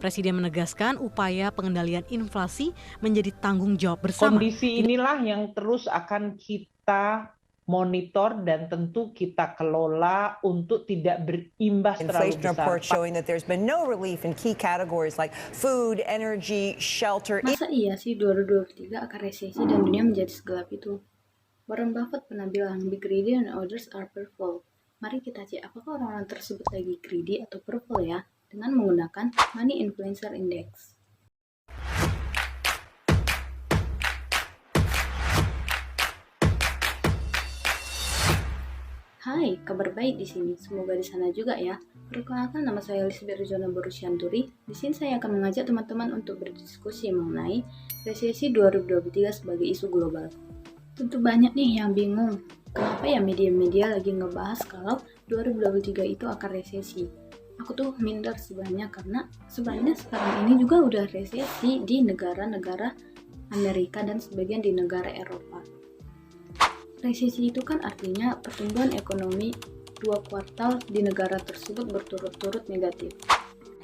Presiden menegaskan upaya pengendalian inflasi menjadi tanggung jawab bersama. Kondisi inilah yang terus akan kita monitor dan tentu kita kelola untuk tidak berimbas terlalu Inflation besar. report showing that there's been no relief in key categories like food, energy, shelter. Masa iya sih 2023 akan resesi dan dunia menjadi segelap itu? Warren Buffett pernah bilang, be greedy and others are purple. Mari kita cek apakah orang-orang tersebut lagi greedy atau purple ya, dengan menggunakan Money Influencer Index. Hai, kabar baik di sini. Semoga di sana juga ya. Perkenalkan, nama saya Lisbeth Rujona Borusianturi. Di sini saya akan mengajak teman-teman untuk berdiskusi mengenai resesi 2023 sebagai isu global. Tentu banyak nih yang bingung, kenapa ya media-media lagi ngebahas kalau 2023 itu akan resesi. Aku tuh minder sebenarnya karena sebenarnya sekarang ini juga udah resesi di negara-negara Amerika dan sebagian di negara Eropa. Resesi itu kan artinya pertumbuhan ekonomi 2 kuartal di negara tersebut berturut-turut negatif.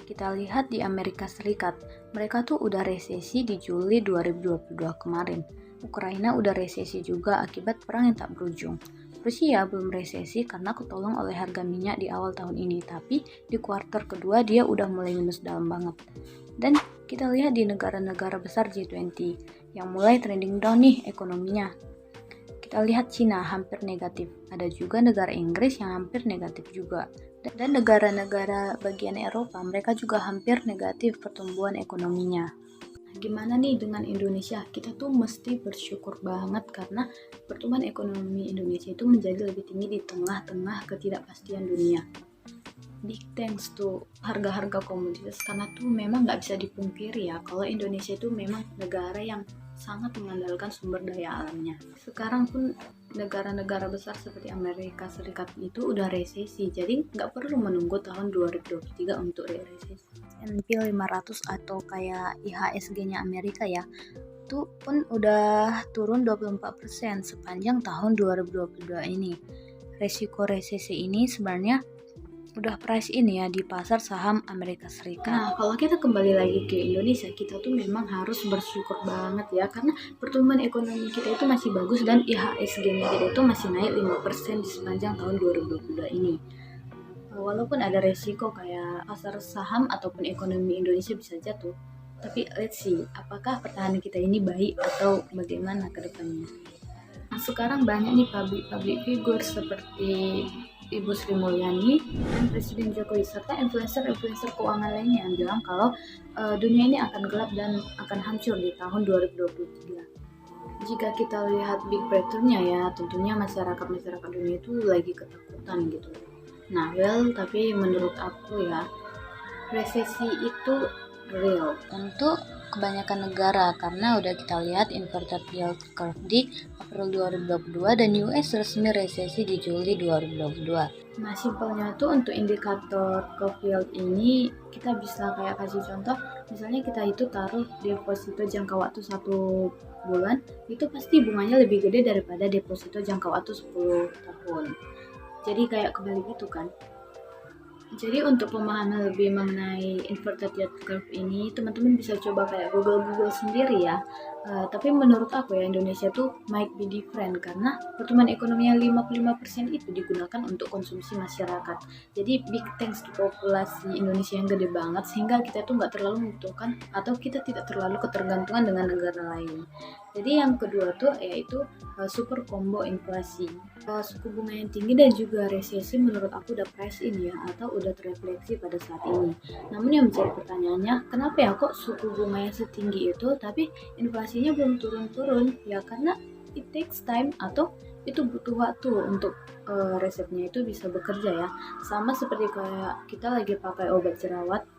Kita lihat di Amerika Serikat, mereka tuh udah resesi di Juli 2022 kemarin. Ukraina udah resesi juga akibat perang yang tak berujung. Rusia belum resesi karena ketolong oleh harga minyak di awal tahun ini, tapi di kuartal kedua dia udah mulai minus dalam banget. Dan kita lihat di negara-negara besar G20 yang mulai trending down nih ekonominya. Kita lihat Cina hampir negatif, ada juga negara Inggris yang hampir negatif juga. Dan negara-negara bagian Eropa, mereka juga hampir negatif pertumbuhan ekonominya. Gimana nih dengan Indonesia? Kita tuh mesti bersyukur banget karena pertumbuhan ekonomi Indonesia itu menjadi lebih tinggi di tengah-tengah ketidakpastian dunia. Big thanks to harga-harga komoditas karena tuh memang nggak bisa dipungkiri ya kalau Indonesia itu memang negara yang sangat mengandalkan sumber daya alamnya. Sekarang pun negara-negara besar seperti Amerika Serikat itu udah resesi, jadi nggak perlu menunggu tahun 2023 untuk resesi. S&P 500 atau kayak IHSG-nya Amerika ya, itu pun udah turun 24% sepanjang tahun 2022 ini. Resiko resesi ini sebenarnya udah price in ya di pasar saham Amerika Serikat. Nah, kalau kita kembali lagi ke Indonesia, kita tuh memang harus bersyukur banget ya karena pertumbuhan ekonomi kita itu masih bagus dan IHSG-nya kita itu masih naik 5% di sepanjang tahun 2022 ini. Walaupun ada resiko kayak pasar saham ataupun ekonomi Indonesia bisa jatuh, tapi let's see, apakah pertahanan kita ini baik atau bagaimana ke depannya. Nah, sekarang banyak nih public figure seperti Ibu Sri Mulyani dan Presiden Jokowi serta influencer keuangan lainnya yang bilang kalau dunia ini akan gelap dan akan hancur di tahun 2023. Jika kita lihat big picture-nya ya, tentunya masyarakat dunia itu lagi ketakutan gitu. Nah, tapi menurut aku ya, resesi itu real untuk kebanyakan negara karena udah kita lihat inverted yield curve di April 2022 dan US resmi resesi di Juli 2022. Nah, simpelnya tuh untuk indikator curve yield ini kita bisa kayak kasih contoh, misalnya kita itu taruh deposito jangka waktu 1 bulan, itu pasti bunganya lebih gede daripada deposito jangka waktu 10 tahun. Jadi kayak kembali gitu kan. Jadi untuk pemahaman lebih mengenai inverted yield curve ini, teman-teman bisa coba kayak Google sendiri ya. Tapi menurut aku ya, Indonesia tuh might be different karena pertumbuhan ekonomi yang 55% itu digunakan untuk konsumsi masyarakat. Jadi big thanks to populasi Indonesia yang gede banget sehingga kita tuh nggak terlalu membutuhkan atau kita tidak terlalu ketergantungan dengan negara lain. Jadi yang kedua tuh yaitu super combo inflasi. Suku bunga yang tinggi dan juga resesi menurut aku udah price in ya atau udah terefleksi pada saat ini. Namun yang menjadi pertanyaannya, kenapa ya kok suku bunga yang setinggi itu tapi inflasinya belum turun-turun? Ya karena it takes time atau itu butuh waktu untuk resepnya itu bisa bekerja ya. Sama seperti kayak kita lagi pakai obat jerawat,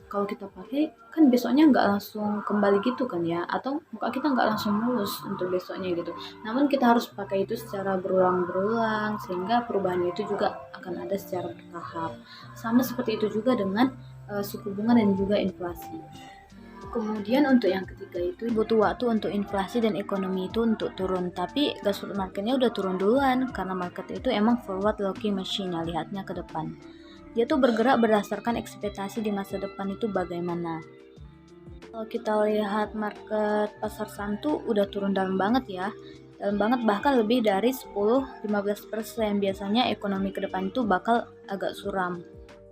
kalau kita pakai kan besoknya nggak langsung kembali gitu kan ya, atau muka kita nggak langsung mulus untuk besoknya gitu. Namun kita harus pakai itu secara berulang-berulang sehingga perubahannya itu juga akan ada secara bertahap. Sama seperti itu juga dengan suku bunga dan juga inflasi. Kemudian untuk yang ketiga itu butuh waktu untuk inflasi dan ekonomi itu untuk turun, tapi gasol marketnya udah turun duluan karena market itu emang forward looking machine ya, lihatnya ke depan. Dia tuh bergerak berdasarkan ekspektasi di masa depan itu bagaimana. Kalau kita lihat market pasar saham tuh udah turun dalam banget ya. Dalam banget, bahkan lebih dari 10-15%. Biasanya ekonomi ke depan itu bakal agak suram.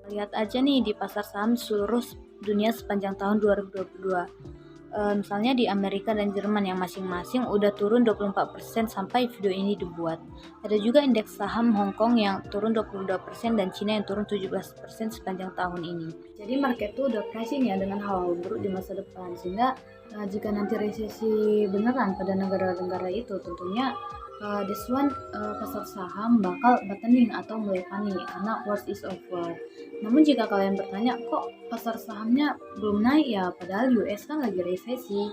Lihat aja nih di pasar saham seluruh dunia sepanjang tahun 2022. Misalnya di Amerika dan Jerman yang masing-masing udah turun 24% sampai video ini dibuat. Ada juga indeks saham Hong Kong yang turun 22% dan Cina yang turun 17% sepanjang tahun ini. Jadi market tuh udah pricing ya dengan hal buruk di masa depan, sehingga jika nanti resesi beneran pada negara-negara itu, tentunya this one pasar saham bakal bottoming atau mulai panik karena worst is over. Namun jika kalian bertanya, kok pasar sahamnya belum naik ya, padahal US kan lagi resesi.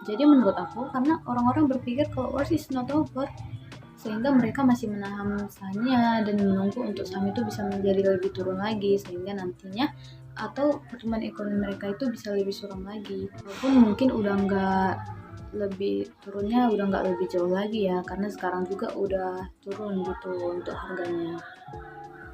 Jadi menurut aku, karena orang-orang berpikir kalau worst is not over, sehingga mereka masih menahan sahamnya dan menunggu untuk saham itu bisa menjadi lebih turun lagi, sehingga nantinya atau pertumbuhan ekonomi mereka itu bisa lebih suram lagi. Walaupun mungkin udah nggak lebih turunnya, udah nggak lebih jauh lagi ya, karena sekarang juga udah turun gitu untuk harganya.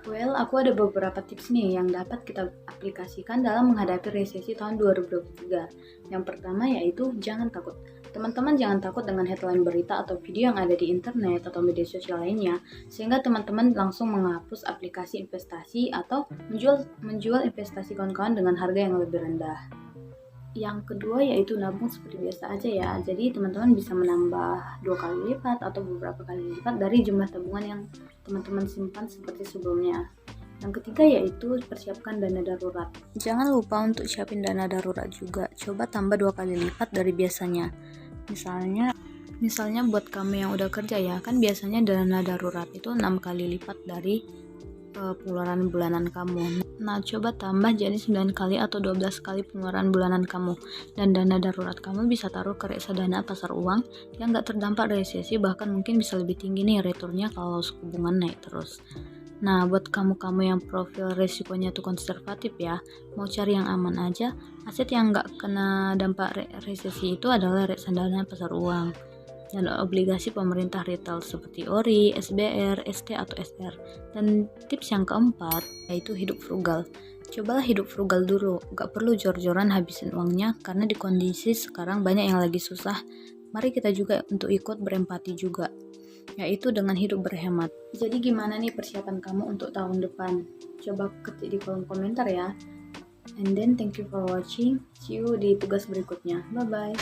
Well, aku ada beberapa tips nih yang dapat kita aplikasikan dalam menghadapi resesi tahun 2023. Yang pertama yaitu jangan takut. Teman-teman jangan takut dengan headline berita atau video yang ada di internet atau media sosial lainnya, sehingga teman-teman langsung menghapus aplikasi investasi atau menjual investasi kawan-kawan dengan harga yang lebih rendah. Yang kedua yaitu nabung seperti biasa aja ya. Jadi teman-teman bisa menambah 2 kali lipat atau beberapa kali lipat dari jumlah tabungan yang teman-teman simpan seperti sebelumnya. Yang ketiga yaitu persiapkan dana darurat. Jangan lupa untuk siapin dana darurat juga. Coba tambah 2 kali lipat dari biasanya. Misalnya buat kamu yang udah kerja ya, kan biasanya dana darurat itu 6 kali lipat dari pengeluaran bulanan kamu. Nah, coba tambah jadi 9 kali atau 12 kali pengeluaran bulanan kamu. Dan dana darurat kamu bisa taruh ke reksadana pasar uang yang gak terdampak resesi, bahkan mungkin bisa lebih tinggi nih returnnya kalau suku bunga naik terus. Nah, buat kamu-kamu yang profil resikonya tuh konservatif ya, mau cari yang aman aja, aset yang gak kena dampak resesi itu adalah reksadana pasar uang dan obligasi pemerintah retail seperti ORI, SBR, ST atau SR. Dan tips yang keempat yaitu hidup frugal. Cobalah hidup frugal dulu, gak perlu jor-joran habisin uangnya karena di kondisi sekarang banyak yang lagi susah. Mari kita juga untuk ikut berempati juga, yaitu dengan hidup berhemat. Jadi gimana nih persiapan kamu untuk tahun depan? Coba ketik di kolom komentar ya. And then thank you for watching. See you di tugas berikutnya. Bye bye.